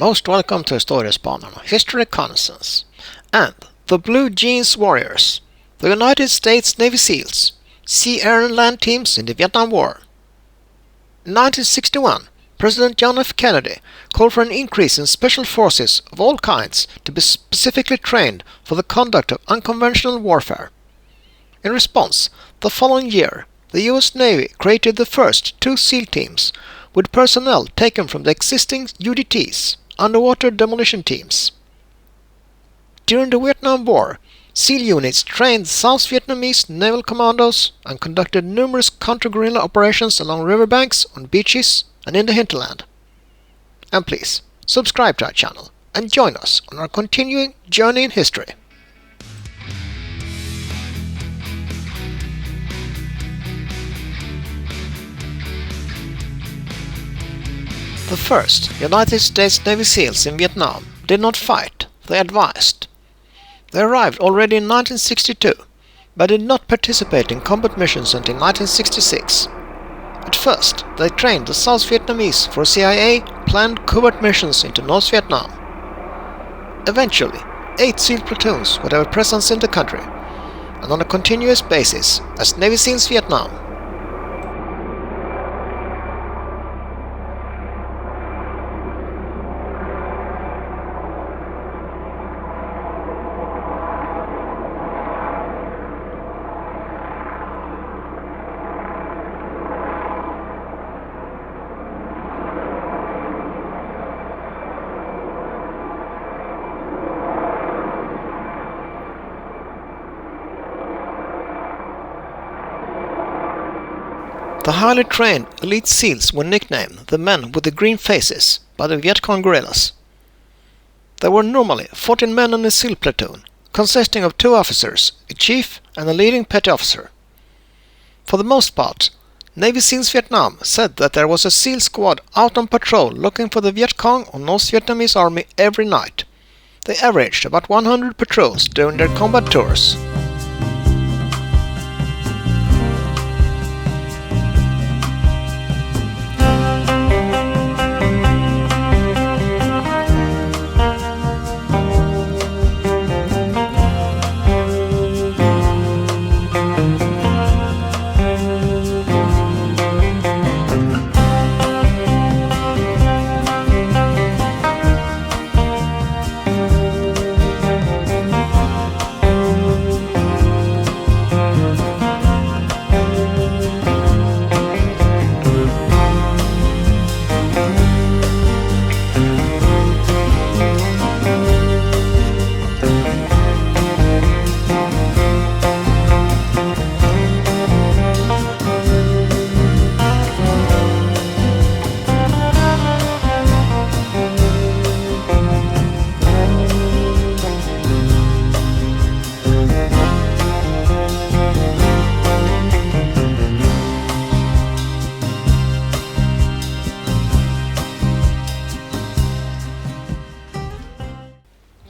Most welcome to Historiespanarna, History Reconnaissance, and the Blue Jeans Warriors, the United States Navy SEALs, Sea, Air and Land Teams in the Vietnam War. In 1961, President John F. Kennedy called for an increase in special forces of all kinds to be specifically trained for the conduct of unconventional warfare. In response, the following year, the U.S. Navy created the first 2 SEAL teams with personnel taken from the existing UDTs, underwater demolition teams. During the Vietnam War, SEAL units trained South Vietnamese naval commandos and conducted numerous counter-guerrilla operations along riverbanks, on beaches, and in the hinterland. And please, subscribe to our channel and join us on our continuing journey in history. The first United States Navy SEALs in Vietnam did not fight, they advised. They arrived already in 1962, but did not participate in combat missions until 1966. At first, they trained the South Vietnamese for CIA-planned covert missions into North Vietnam. Eventually, 8 SEAL platoons would have a presence in the country, and on a continuous basis as Navy SEALs Vietnam. The highly trained elite SEALs were nicknamed the men with the green faces by the Viet Cong guerrillas. There were normally 14 men in a SEAL platoon, consisting of 2 officers, a chief and a leading petty officer. For the most part, Navy SEALs Vietnam said that there was a SEAL squad out on patrol looking for the Viet Cong or North Vietnamese Army every night. They averaged about 100 patrols during their combat tours.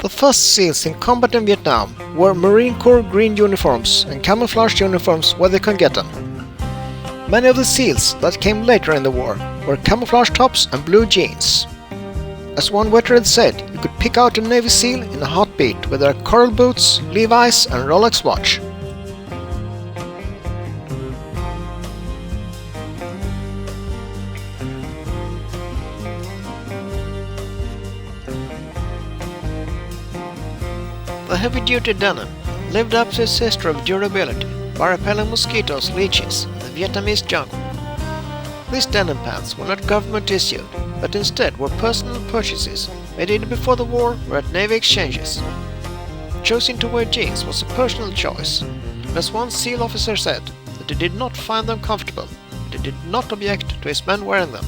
The first SEALs in combat in Vietnam wore Marine Corps green uniforms and camouflage uniforms where they could get them. Many of the SEALs that came later in the war wore camouflage tops and blue jeans. As one veteran said, you could pick out a Navy SEAL in a heartbeat with their coral boots, Levi's and Rolex watch. The heavy-duty Denim lived up to its history of durability by repelling mosquitoes, leeches, and the Vietnamese jungle. These denim pants were not government issued, but instead were personal purchases made either before the war or at Navy exchanges. Choosing to wear jeans was a personal choice, and as one SEAL officer said, that he did not find them comfortable, but he did not object to his men wearing them.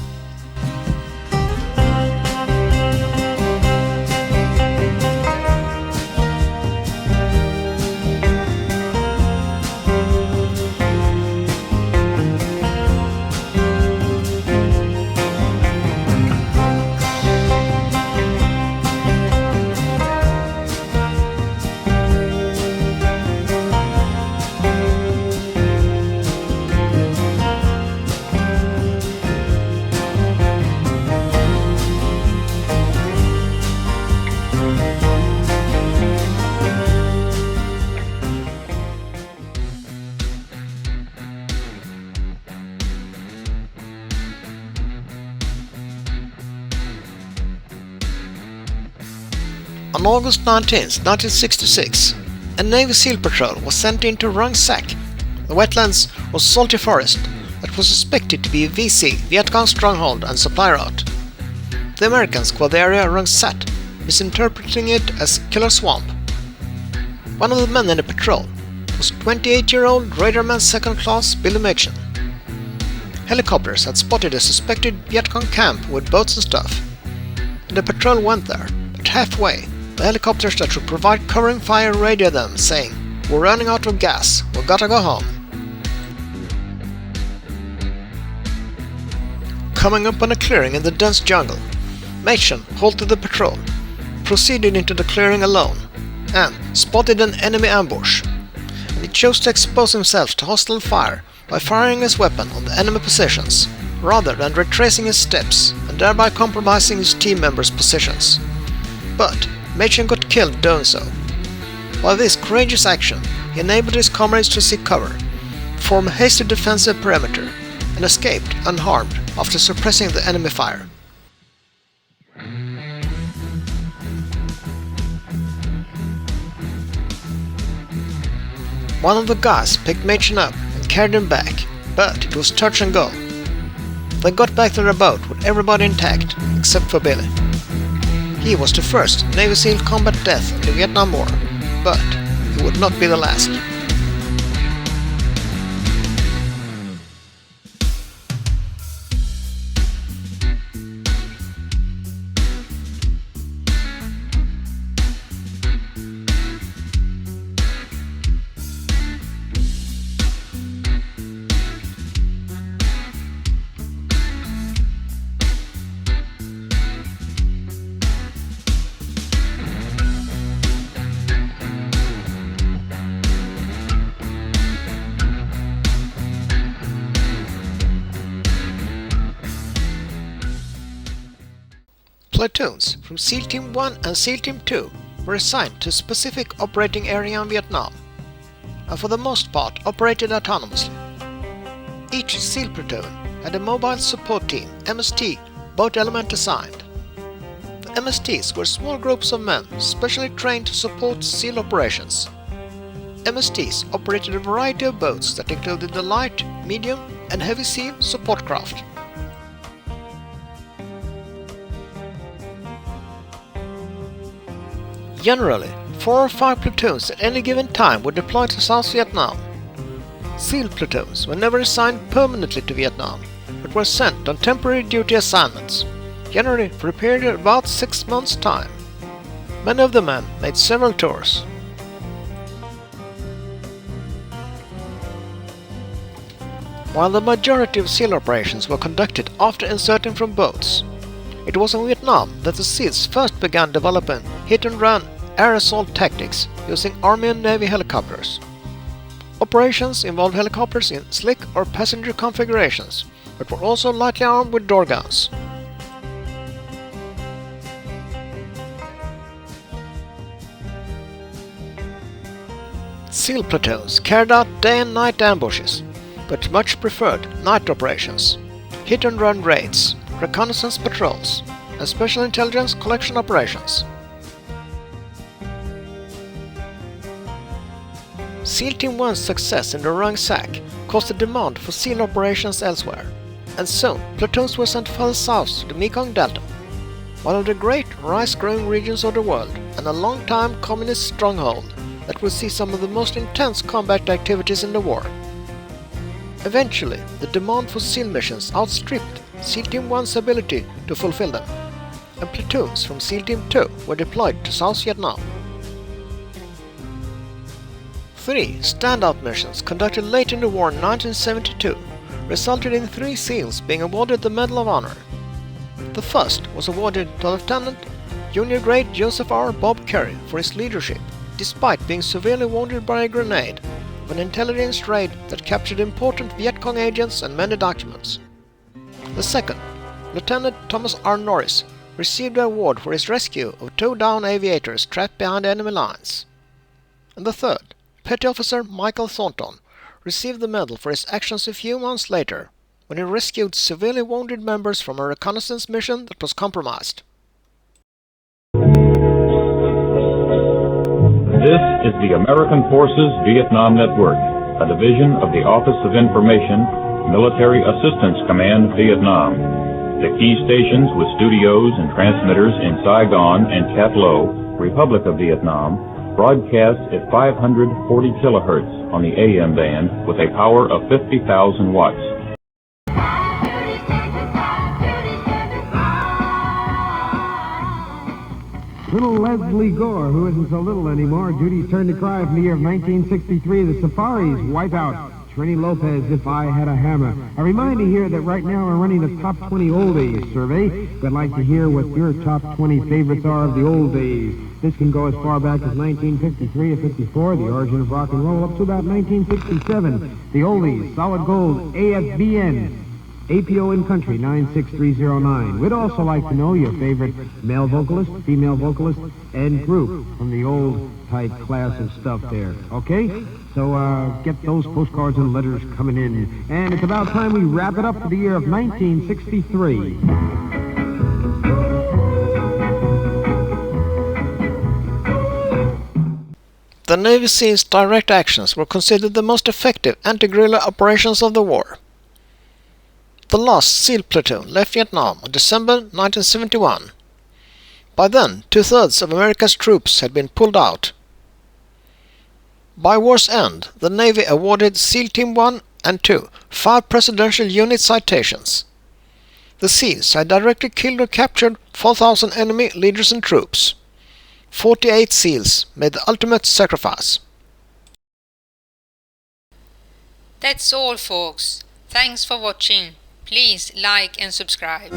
On August 19, 1966, a Navy SEAL patrol was sent into Rung Sac. The wetlands was salty forest that was suspected to be a VC, Viet Cong stronghold and supply route. The Americans called the area Rung Sat, misinterpreting it as Killer Swamp. One of the men in the patrol was 28-year-old Radarman 2nd Class Billy Machen. Helicopters had spotted a suspected Viet Cong camp with boats and stuff. And the patrol went there, but halfway, the helicopters that should provide covering fire radioed them, saying, "We're running out of gas, we gotta go home." Coming up on a clearing in the dense jungle, Machen halted the patrol, proceeded into the clearing alone, and spotted an enemy ambush. And he chose to expose himself to hostile fire by firing his weapon on the enemy positions, rather than retracing his steps and thereby compromising his team members' positions. But Machen got killed doing so. By this courageous action, he enabled his comrades to seek cover, form a hasty defensive perimeter, and escaped unharmed after suppressing the enemy fire. One of the guys picked Machen up and carried him back, but it was touch and go. They got back to their boat with everybody intact, except for Billy. He was the first Navy SEAL combat death in the Vietnam War, but he would not be the last. Platoons from SEAL Team 1 and SEAL Team 2 were assigned to a specific operating area in Vietnam, and for the most part operated autonomously. Each SEAL platoon had a Mobile Support Team (MST) boat element assigned. The MSTs were small groups of men specially trained to support SEAL operations. MSTs operated a variety of boats that included the light, medium and heavy SEAL support craft. Generally, 4 or 5 platoons at any given time were deployed to South Vietnam. SEAL platoons were never assigned permanently to Vietnam, but were sent on temporary duty assignments, generally for a period of about 6 months' time. Many of the men made several tours. While the majority of SEAL operations were conducted after inserting from boats, it was in Vietnam that the SEALs first began developing hit-and-run air assault tactics using Army and Navy helicopters. Operations involved helicopters in slick or passenger configurations, but were also lightly armed with door guns. SEAL platoons carried out day and night ambushes, but much preferred night operations, hit-and-run raids, reconnaissance patrols, and special intelligence collection operations. SEAL Team 1's success in the Rung Sac caused a demand for SEAL operations elsewhere, and soon platoons were sent further south to the Mekong Delta, one of the great rice-growing regions of the world and a long-time communist stronghold that would see some of the most intense combat activities in the war. Eventually, the demand for SEAL missions outstripped SEAL Team 1's ability to fulfill them, and platoons from SEAL Team 2 were deployed to South Vietnam. 3 standout missions conducted late in the war in 1972 resulted in 3 SEALs being awarded the Medal of Honor. The first was awarded to Lieutenant Junior Grade Joseph R. Bob Curry for his leadership, despite being severely wounded by a grenade of an intelligence raid that captured important Viet Cong agents and many documents. The second, Lieutenant Thomas R. Norris, received the award for his rescue of 2 downed aviators trapped behind enemy lines. And the third, Petty Officer Michael Thornton, received the medal for his actions a few months later, when he rescued severely wounded members from a reconnaissance mission that was compromised. This is the American Forces Vietnam Network, a division of the Office of Information, Military Assistance Command, Vietnam. The key stations with studios and transmitters in Saigon and Cat Lo, Republic of Vietnam, broadcast at 540 kilohertz on the AM band with a power of 50,000 watts. Little Leslie Gore, who isn't so little anymore, Judy's turn to cry from the year of 1963, the Safaris wipe out Trini Lopez, If I Had a Hammer. A reminder here that right now we're running the Top 20 Old Days survey. We'd like to hear what your top 20 favorites are of the old days. This can go as far back as 1953 or 54, the origin of rock and roll, up to about 1967. The oldies, Solid Gold, AFBN, APO in Country 96309. We'd also like to know your favorite male vocalist, female vocalist, and group from the old type class of stuff there. Okay? So get those postcards and letters coming in. And it's about time we wrap it up for the year of 1963. The Navy SEALs' direct actions were considered the most effective anti-guerrilla operations of the war. The last SEAL platoon left Vietnam in December 1971. By then, two-thirds of America's troops had been pulled out. By war's end, the Navy awarded SEAL Team 1 and 2 5 Presidential Unit citations. The SEALs had directly killed or captured 4,000 enemy leaders and troops. 48 SEALs made the ultimate sacrifice. That's all, folks. Thanks for watching. Please like and subscribe.